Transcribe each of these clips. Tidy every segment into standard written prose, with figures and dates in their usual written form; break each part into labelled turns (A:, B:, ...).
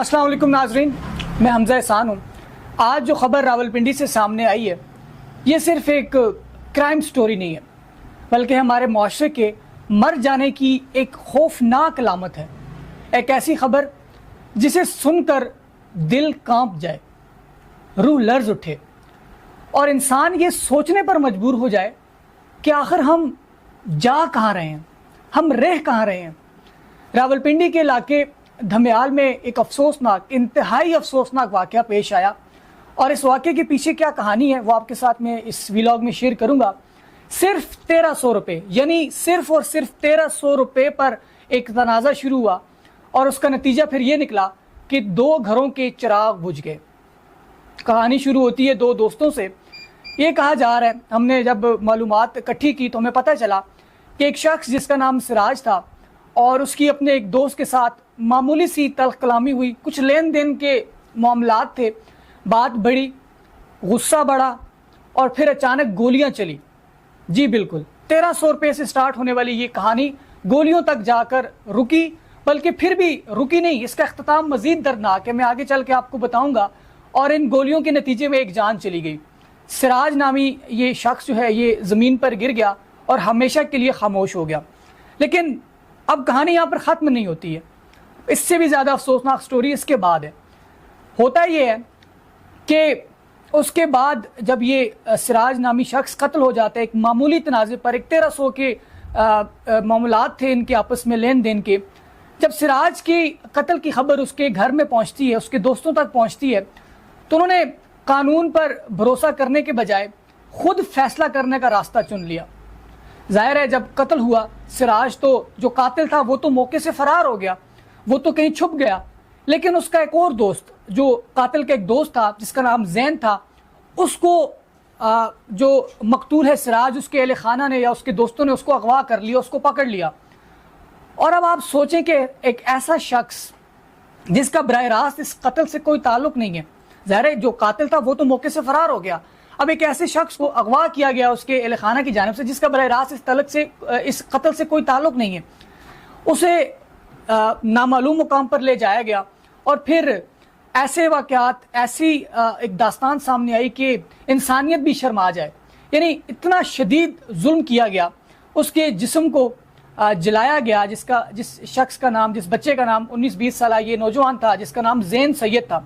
A: السلام علیکم ناظرین، میں حمزہ احسان ہوں۔ آج جو خبر راولپنڈی سے سامنے آئی ہے یہ صرف ایک کرائم سٹوری نہیں ہے، بلکہ ہمارے معاشرے کے مر جانے کی ایک خوفناک علامت ہے۔ ایک ایسی خبر جسے سن کر دل کانپ جائے، روح لرز اٹھے اور انسان یہ سوچنے پر مجبور ہو جائے کہ آخر ہم جا کہاں رہے ہیں، ہم رہ کہاں رہے ہیں۔ راولپنڈی کے علاقے دھمیال میں ایک انتہائی افسوسناک واقعہ پیش آیا، اور اس واقعے کے پیچھے کیا کہانی ہے وہ آپ کے ساتھ میں اس ویلاگ میں شیئر کروں گا۔ صرف 1300 روپے، یعنی صرف اور صرف 1300 روپے پر ایک تنازع شروع ہوا، اور اس کا نتیجہ پھر یہ نکلا کہ 2 گھروں کے چراغ بجھ گئے۔ کہانی شروع ہوتی ہے 2 دوستوں سے۔ یہ کہا جا رہا ہے، ہم نے جب معلومات اکٹھی کی تو ہمیں پتہ چلا کہ ایک شخص جس کا نام سراج تھا اور اس کی اپنے ایک دوست کے ساتھ معمولی سی تلخ کلامی ہوئی، کچھ لین دین کے معاملات تھے، بات بڑھی، غصہ بڑھا اور پھر اچانک گولیاں چلی۔ جی بالکل، 1300 روپے سے سٹارٹ ہونے والی یہ کہانی گولیوں تک جا کر رکی، بلکہ پھر بھی رکی نہیں، اس کا اختتام مزید دردناک ہے، میں آگے چل کے آپ کو بتاؤں گا۔ اور ان گولیوں کے نتیجے میں ایک جان چلی گئی۔ سراج نامی یہ شخص جو ہے یہ زمین پر گر گیا اور ہمیشہ کے لیے خاموش ہو گیا۔ لیکن اب کہانی یہاں پر ختم نہیں ہوتی ہے، اس سے بھی زیادہ افسوسناک سٹوری اس کے بعد ہے۔ ہوتا یہ ہے کہ اس کے بعد جب یہ سراج نامی شخص قتل ہو جاتا ہے ایک معمولی تنازع پر، ایک 1300 کے معاملات تھے ان کے آپس میں لین دین کے، جب سراج کی قتل کی خبر اس کے گھر میں پہنچتی ہے، اس کے دوستوں تک پہنچتی ہے، تو انہوں نے قانون پر بھروسہ کرنے کے بجائے خود فیصلہ کرنے کا راستہ چن لیا۔ ظاہر ہے جب قتل ہوا، سراج تو جو قاتل تھا وہ تو موقع سے فرار ہو گیا، وہ تو کہیں چھپ گیا، لیکن اس کا ایک اور دوست، جو قاتل کا ایک دوست تھا جس کا نام زین تھا، اس کو جو مقتول ہے سراج، اس کے اہل خانہ نے یا اس کے دوستوں نے اس کو اغوا کر لیا، اس کو پکڑ لیا۔ اور اب آپ سوچیں کہ ایک ایسا شخص جس کا براہ راست اس قتل سے کوئی تعلق نہیں ہے، ظاہر ہے جو قاتل تھا وہ تو موقع سے فرار ہو گیا، اب ایک ایسے شخص کو اغوا کیا گیا اس کے اہل خانہ کی جانب سے جس کا براہ راست اس قتل سے کوئی تعلق نہیں ہے، اسے نامعلوم مقام پر لے جایا گیا، اور پھر ایسے واقعات، ایسی ایک داستان سامنے آئی کہ انسانیت بھی شرما جائے۔ یعنی اتنا شدید ظلم کیا گیا، اس کے جسم کو جلایا گیا، جس شخص کا نام، جس بچے کا نام 19-20 سالہ یہ نوجوان تھا جس کا نام زین سید تھا،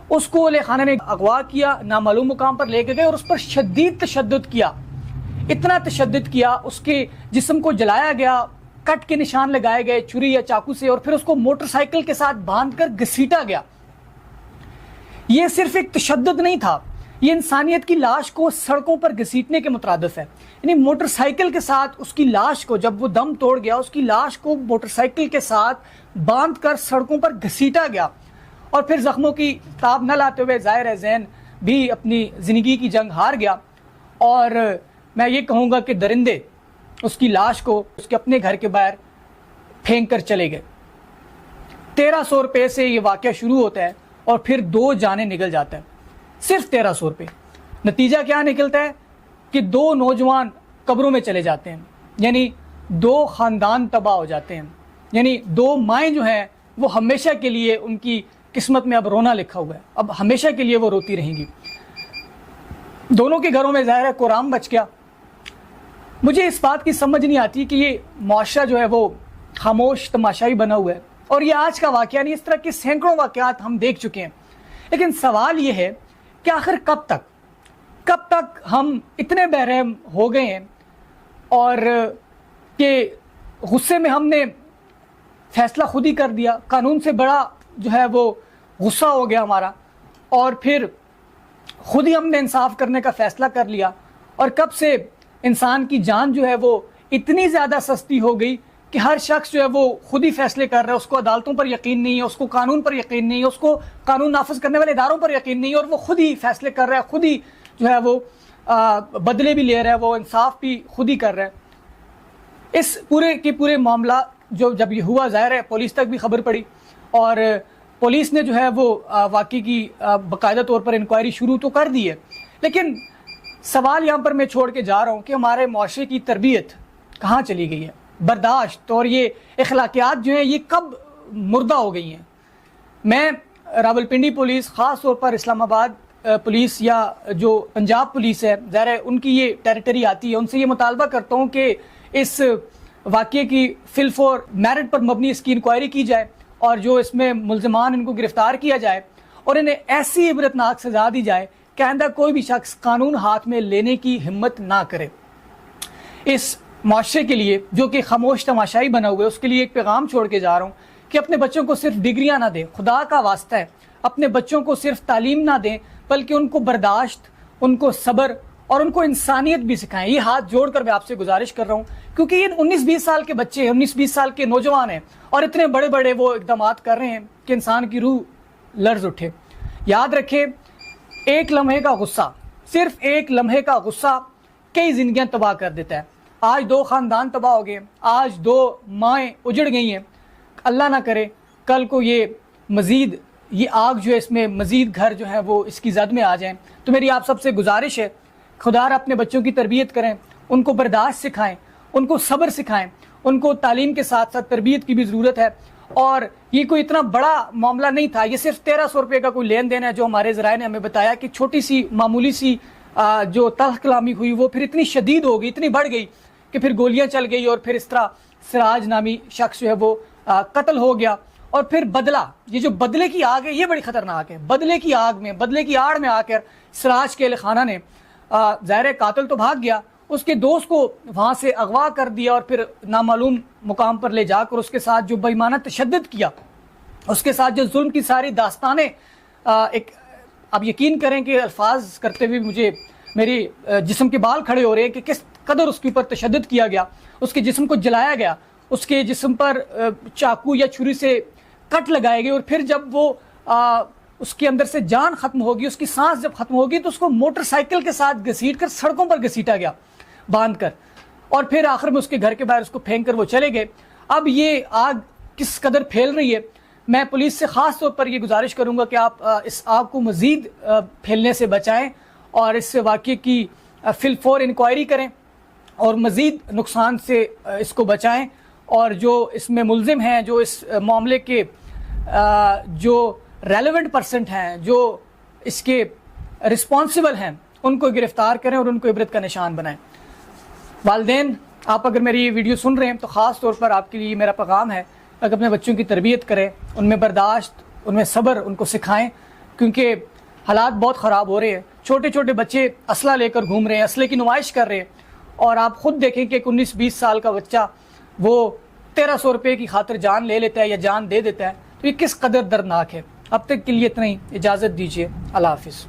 A: اس کو اہل خانہ نے اغوا کیا، نامعلوم مقام پر لے کے گئے اور اس پر شدید تشدد کیا، اتنا تشدد کیا، اس کے جسم کو جلایا گیا، کٹ کے نشان لگائے گئے چھری یا چاقو سے، اور پھر اس کو موٹر سائیکل کے ساتھ باندھ کر گھسیٹا گیا۔ یہ صرف ایک تشدد نہیں تھا، یہ انسانیت کی لاش کو سڑکوں پر گھسیٹنے کے مترادف ہے۔ یعنی موٹر سائیکل کے ساتھ اس کی لاش کو، جب وہ دم توڑ گیا، اس کی لاش کو موٹر سائیکل کے ساتھ باندھ کر سڑکوں پر گھسیٹا گیا، اور پھر زخموں کی تاب نہ لاتے ہوئے ظاہر ہے زین بھی اپنی زندگی کی جنگ ہار گیا۔ اور میں یہ کہوں گا کہ درندے اس کی لاش کو اس کے اپنے گھر کے باہر پھینک کر چلے گئے۔ 1300 روپے سے یہ واقعہ شروع ہوتا ہے اور پھر 2 جانیں نکل جاتا ہے، صرف 1300 روپے۔ نتیجہ کیا نکلتا ہے کہ 2 نوجوان قبروں میں چلے جاتے ہیں، یعنی 2 خاندان تباہ ہو جاتے ہیں، یعنی 2 مائیں جو ہیں وہ ہمیشہ کے لیے ان کی قسمت میں اب رونا لکھا ہوا ہے، اب ہمیشہ کے لیے وہ روتی رہیں گی۔ دونوں کے گھروں میں ظاہر ہے قرآن بچ گیا۔ مجھے اس بات کی سمجھ نہیں آتی کہ یہ معاشرہ جو ہے وہ خاموش تماشائی بنا ہوا ہے، اور یہ آج کا واقعہ نہیں، اس طرح کے سینکڑوں واقعات ہم دیکھ چکے ہیں۔ لیکن سوال یہ ہے کہ آخر کب تک ہم اتنے بہرحم ہو گئے ہیں، اور کہ غصے میں ہم نے فیصلہ خود ہی کر دیا، قانون سے بڑا جو ہے وہ غصہ ہو گیا ہمارا، اور پھر خود ہی ہم نے انصاف کرنے کا فیصلہ کر لیا۔ اور کب سے انسان کی جان جو ہے وہ اتنی زیادہ سستی ہو گئی کہ ہر شخص جو ہے وہ خود ہی فیصلے کر رہا ہے، اس کو عدالتوں پر یقین نہیں ہے، اس کو قانون پر یقین نہیں ہے، اس کو قانون نافذ کرنے والے اداروں پر یقین نہیں ہے، اور وہ خود ہی فیصلے کر رہا ہے، خود ہی جو ہے وہ بدلے بھی لے رہا ہے، وہ انصاف بھی خود ہی کر رہا ہے۔ اس پورے معاملہ جب یہ ہوا، ظاہر ہے پولیس تک بھی خبر پڑی، اور پولیس نے جو ہے وہ واقعی کی باقاعدہ طور پر انکوائری شروع تو کر دی ہے۔ لیکن سوال یہاں پر میں چھوڑ کے جا رہا ہوں کہ ہمارے معاشرے کی تربیت کہاں چلی گئی ہے، برداشت اور یہ اخلاقیات جو ہیں یہ کب مردہ ہو گئی ہیں۔ میں راولپنڈی پولیس، خاص طور پر اسلام آباد پولیس یا جو پنجاب پولیس ہے، ظاہر ہے ان کی یہ ٹیریٹری آتی ہے، ان سے یہ مطالبہ کرتا ہوں کہ اس واقعے کی فی الفور میرٹ پر مبنی اس کی انکوائری کی جائے اور جو اس میں ملزمان ان کو گرفتار کیا جائے اور انہیں ایسی عبرتناک سزا دی جائے کہ آئندہ کوئی بھی شخص قانون ہاتھ میں لینے کی ہمت نہ کرے۔ اس معاشرے کے لیے جو کہ خاموش تماشائی بنا ہوا ہے، اس کے لیے ایک پیغام چھوڑ کے جا رہا ہوں کہ اپنے بچوں کو صرف ڈگریاں نہ دیں، خدا کا واسطہ ہے اپنے بچوں کو صرف تعلیم نہ دیں بلکہ ان کو برداشت، ان کو صبر اور ان کو انسانیت بھی سکھائیں۔ یہ ہاتھ جوڑ کر میں آپ سے گزارش کر رہا ہوں، کیونکہ یہ 19-20 سال کے بچے ہیں، 19-20 سال کے نوجوان ہیں اور اتنے بڑے بڑے وہ اقدامات کر رہے ہیں کہ انسان کی روح لرز اٹھے۔ یاد رکھیں، ایک لمحے کا غصہ، صرف ایک لمحے کا غصہ کئی زندگیاں تباہ کر دیتا ہے۔ آج 2 خاندان تباہ ہو گئے، آج 2 مائیں اجڑ گئی ہیں، اللہ نہ کرے کل کو یہ مزید یہ آگ جو ہے اس میں مزید گھر جو ہے وہ اس کی زد میں آ جائیں۔ تو میری آپ سب سے گزارش ہے، خدا را اپنے بچوں کی تربیت کریں، ان کو برداشت سکھائیں، ان کو صبر سکھائیں، ان کو تعلیم کے ساتھ ساتھ تربیت کی بھی ضرورت ہے۔ اور یہ کوئی اتنا بڑا معاملہ نہیں تھا، یہ صرف 1300 روپے کا کوئی لین دین ہے جو ہمارے ذرائع نے ہمیں بتایا کہ چھوٹی سی معمولی سی جو تلخ کلامی ہوئی وہ پھر اتنی شدید ہو گئی، اتنی بڑھ گئی کہ پھر گولیاں چل گئی اور پھر اس طرح سراج نامی شخص جو ہے وہ قتل ہو گیا۔ اور پھر بدلہ، یہ جو بدلے کی آگ ہے یہ بڑی خطرناک ہے۔ بدلے کی آگ میں، بدلے کی آڑ میں آ کر سراج کے اہل خانہ نے ظاہر قاتل تو بھاگ گیا، اس کے دوست کو وہاں سے اغوا کر دیا اور پھر نامعلوم مقام پر لے جا کر اس کے ساتھ جو بے ایمانہ تشدد کیا، اس کے ساتھ جو ظلم کی ساری داستانیں اب یقین کریں کہ الفاظ کرتے ہوئے مجھے میری جسم کے بال کھڑے ہو رہے ہیں کہ کس قدر اس کے اوپر تشدد کیا گیا، اس کے جسم کو جلایا گیا، اس کے جسم پر چاقو یا چھری سے کٹ لگائے گئے اور پھر جب وہ اس کے اندر سے جان ختم ہوگی، اس کی سانس جب ختم ہوگی تو اس کو موٹر سائیکل کے ساتھ گھسیٹ کر سڑکوں پر گھسیٹا گیا باندھ کر، اور پھر آخر میں اس کے گھر کے باہر اس کو پھینک کر وہ چلے گئے۔ اب یہ آگ کس قدر پھیل رہی ہے، میں پولیس سے خاص طور پر یہ گزارش کروں گا کہ آپ اس آگ کو مزید پھیلنے سے بچائیں اور اس واقعے کی فی الفور انکوائری کریں اور مزید نقصان سے اس کو بچائیں، اور جو اس میں ملزم ہیں، جو اس معاملے کے جو ریلیونٹ پرسنٹ ہیں، جو اس کے رسپانسبل ہیں، ان کو گرفتار کریں اور ان کو عبرت کا نشان بنائیں۔ والدین، آپ اگر میری یہ ویڈیو سن رہے ہیں تو خاص طور پر آپ کے لیے میرا پیغام ہے، اگر اپنے بچوں کی تربیت کریں، ان میں برداشت، ان میں صبر ان کو سکھائیں، کیونکہ حالات بہت خراب ہو رہے ہیں۔ چھوٹے چھوٹے بچے اسلحہ لے کر گھوم رہے ہیں، اسلحے کی نمائش کر رہے ہیں، اور آپ خود دیکھیں کہ 19-20 سال کا بچہ وہ 1300 روپے کی خاطر جان لے لیتا ہے یا جان دے دیتا ہے، تو یہ کس قدر دردناک ہے۔ اب تک کے لیے اتنا ہی، اجازت دیجیے، اللہ حافظ۔